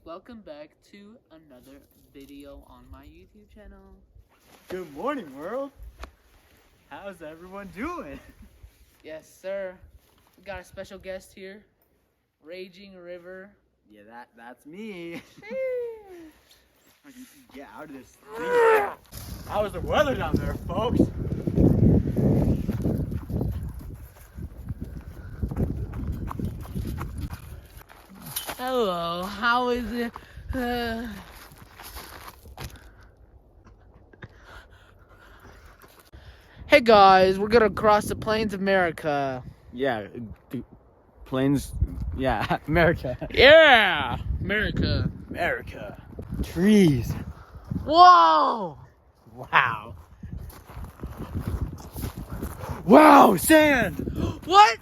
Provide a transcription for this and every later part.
welcome back to another video on my YouTube channel. Good morning, world. How's everyone doing? Yes, sir. We got a special guest here, Raging River. Yeah, that's me. Get out of this thing. How's the weather down there, folks? Hello, how is it? Hey guys, we're gonna cross the plains of America. Yeah, the plains. Yeah, America. Yeah, America. America. Trees. Whoa! Wow. Wow, sand. What?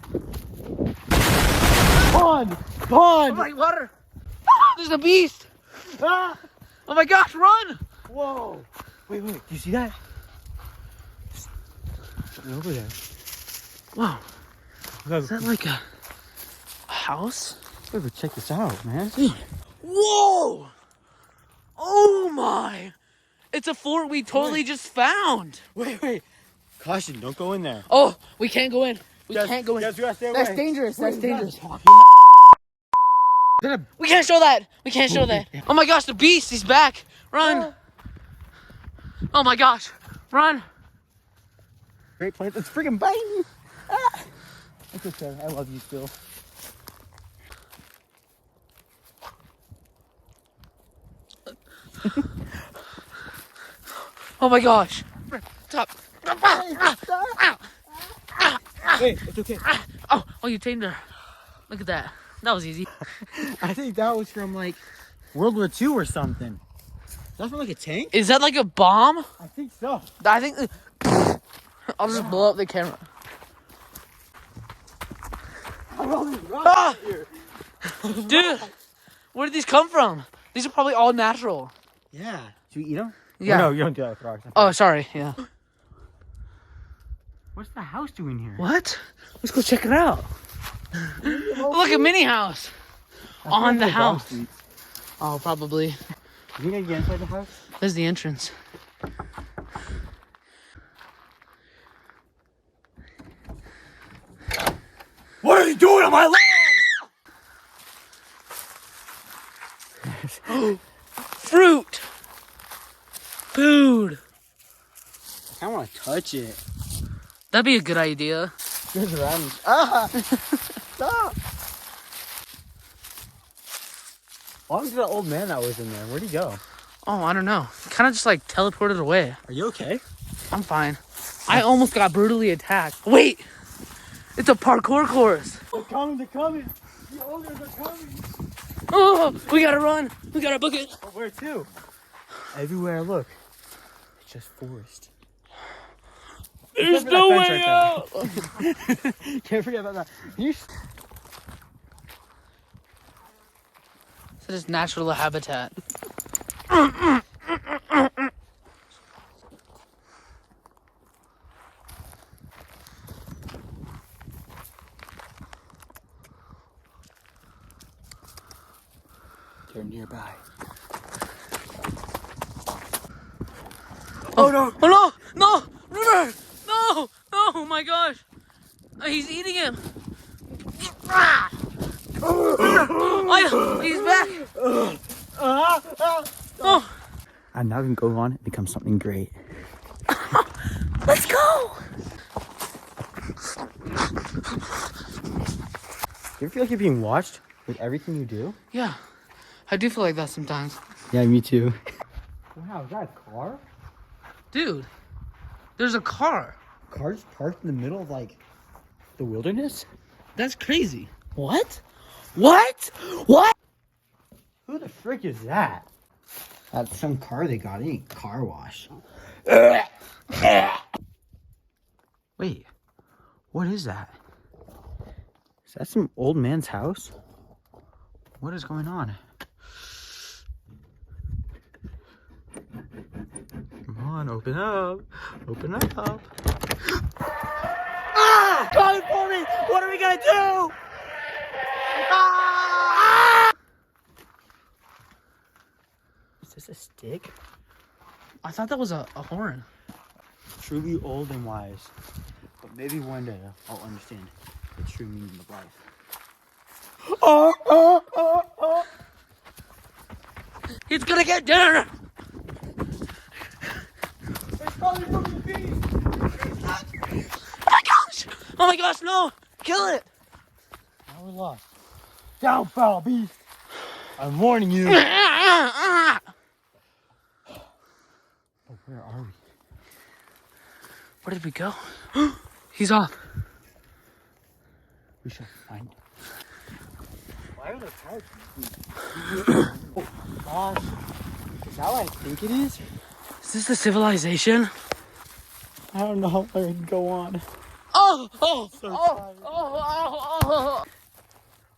Pond. Oh Pond. my water! Ah, there's a beast! Ah. Oh my gosh, run! Whoa. Wait. Do you see that? Over there. Wow, Let's is that like a house? go check this out, man. Dude. Whoa! Oh my! It's a fort we totally just found. Wait. Caution, don't go in there. Oh, we can't go in. We Guys, can't go in. guys, we gotta stay That's away. dangerous. That's dangerous. Is that We can't show that. We can't show that. Oh my gosh, the beast, he's back. Run. Oh my gosh. Run. Great place. It's freaking biting. Ah. It's okay. I love you still. Oh my gosh. Stop. Wait, it's okay. Oh, you tamed her. Look at that. That was easy. I think that was from like World War II or something. Is that from like a tank? Is that like a bomb? I think so. I think. I'll just blow up the camera. Ah! Dude, where did these come from? These are probably all natural. Yeah. Should we eat them? Yeah. Oh, no, you don't do that with rocks. Oh, sorry. Yeah. What's the house doing here? What? Let's go check it out. Look, a mini house on the house. Oh, probably. You think I can get inside the house? There's the entrance. What are you doing on my lawn? Fruit. Food. I kind of want to touch it. That'd be a good idea. There's around. Ah! Stop! What happened to that old man that was in there? Where'd he go? Oh, I don't know. Kind of just like teleported away. Are you okay? I'm fine. I almost got brutally attacked. Wait! It's a parkour course. They're coming. The owners are coming. Oh, we gotta run. We gotta book it. But where to? Everywhere I look, it's just forest. There's Except for no that way fence out. Can't forget about that. It's just natural habitat. They're nearby. Oh no! Oh no! River! No! Oh my gosh! He's eating him! Ah! Oh, he's back! Oh! I'm now gonna go on and become something great. Let's go! You ever feel like you're being watched with everything you do? Yeah, I do feel like that sometimes. Yeah, me too. Wow, is that a car? Dude, there's a car. Cars parked in the middle of like the wilderness? That's crazy. What? What? What? Who the frick is that? That's some car they got. It ain't car wash. Wait, what is that? Is that some old man's house? What is going on? Come on, open up. Open up. Ah! Coming for me! What are we gonna do? Ah! this a stick? I thought that was a horn. Truly old and wise. But maybe one day I'll understand the true meaning of life. He's gonna get dinner! Oh my gosh, no! Kill it! Now we're lost. Down, foul beast! I'm warning you. Where Oh, where are we? did we go? He's off. We shall find. Why are the tires? Oh gosh. Is that what I think it is? Is this the civilization? I don't know how I can go on. Oh!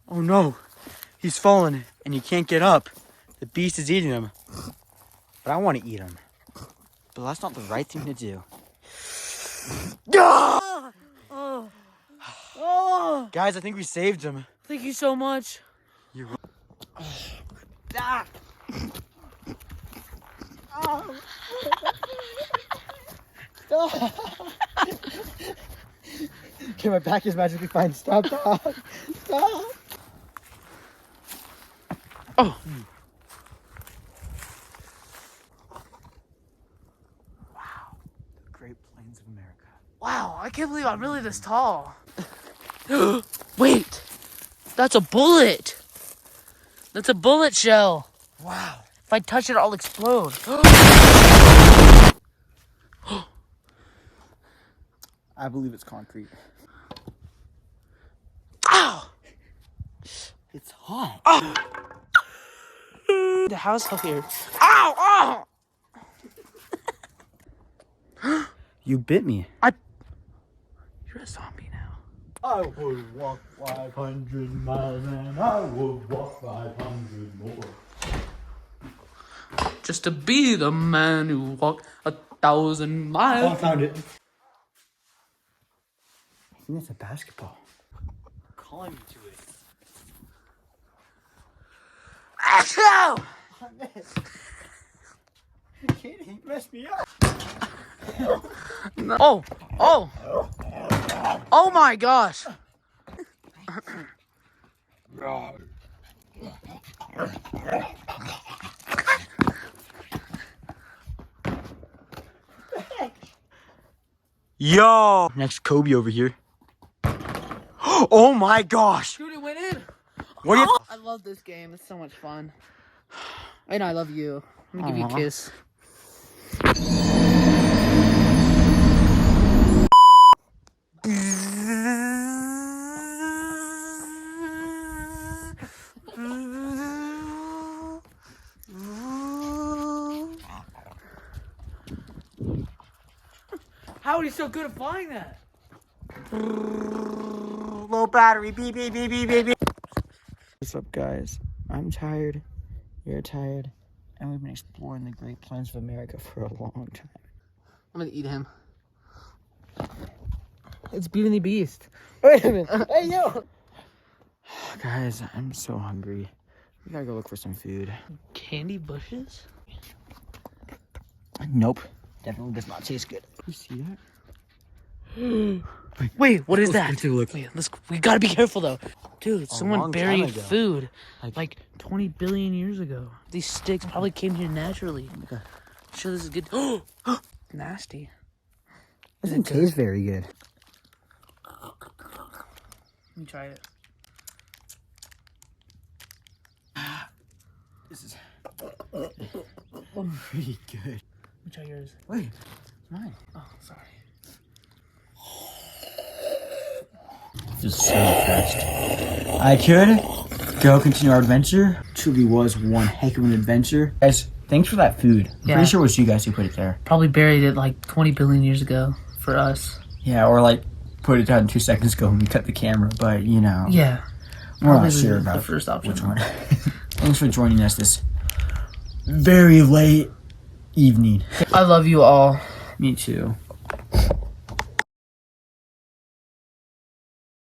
Oh no. He's fallen and he can't get up. The beast is eating him. But I want to eat him. But that's not the right thing to do. Guys, I think we saved him. Thank you so much. You're Okay, my back is magically fine. Stop, dog. Stop. Oh. Wow. The Great Plains of America. Wow, I can't believe I'm really this tall. Wait, that's a bullet. That's a bullet shell. Wow. If I touch it, I'll explode. I believe it's concrete. Ow! It's hot. Oh. The house up here. Ow! Ow! You bit me. You're a zombie now. I would walk 500 miles and I would walk 500 more. Just to be the man who walked 1,000 miles. Oh, I found it. I think that's a basketball. Calling me to it. Achoo! He messed me up. Oh! Oh! Oh my gosh! Yo! Next Kobe over here. Oh my gosh! Dude, it went in! What do you... I love this game. It's so much fun. And I love you. I'm gonna give you a Aw. kiss. How are you so good at flying that? Low battery. Beep, beep, beep, beep, beep, beep. What's up, guys? I'm tired. You're tired. And we've been exploring the Great Plains of America for a long time. I'm gonna eat him. It's Beauty and the Beast. Wait a minute. Hey, yo! Guys, I'm so hungry. We gotta go look for some food. Candy bushes? Nope. Definitely does not taste good. You see that? Wait, what is Let's that? take a look. Wait, we gotta be careful though. Dude, someone long time buried ago. food Like- like 20 billion years ago. These sticks probably came here naturally. Okay. Sure, this is good. Nasty. Doesn't taste very good. Let me try it. This is pretty good. Let me try yours. Wait, mine. Oh, sorry. Just so depressed. I could go continue our adventure. Truly was one heck of an adventure. Guys, thanks for that food. I'm Yeah. pretty sure it was you guys who put it there. Probably buried it like 20 billion years ago for us. Yeah, or like put it down 2 seconds ago when we cut the camera, but you know. Yeah. We're not Probably sure the about first option. which one. Thanks for joining us this very late evening. I love you all. Me too.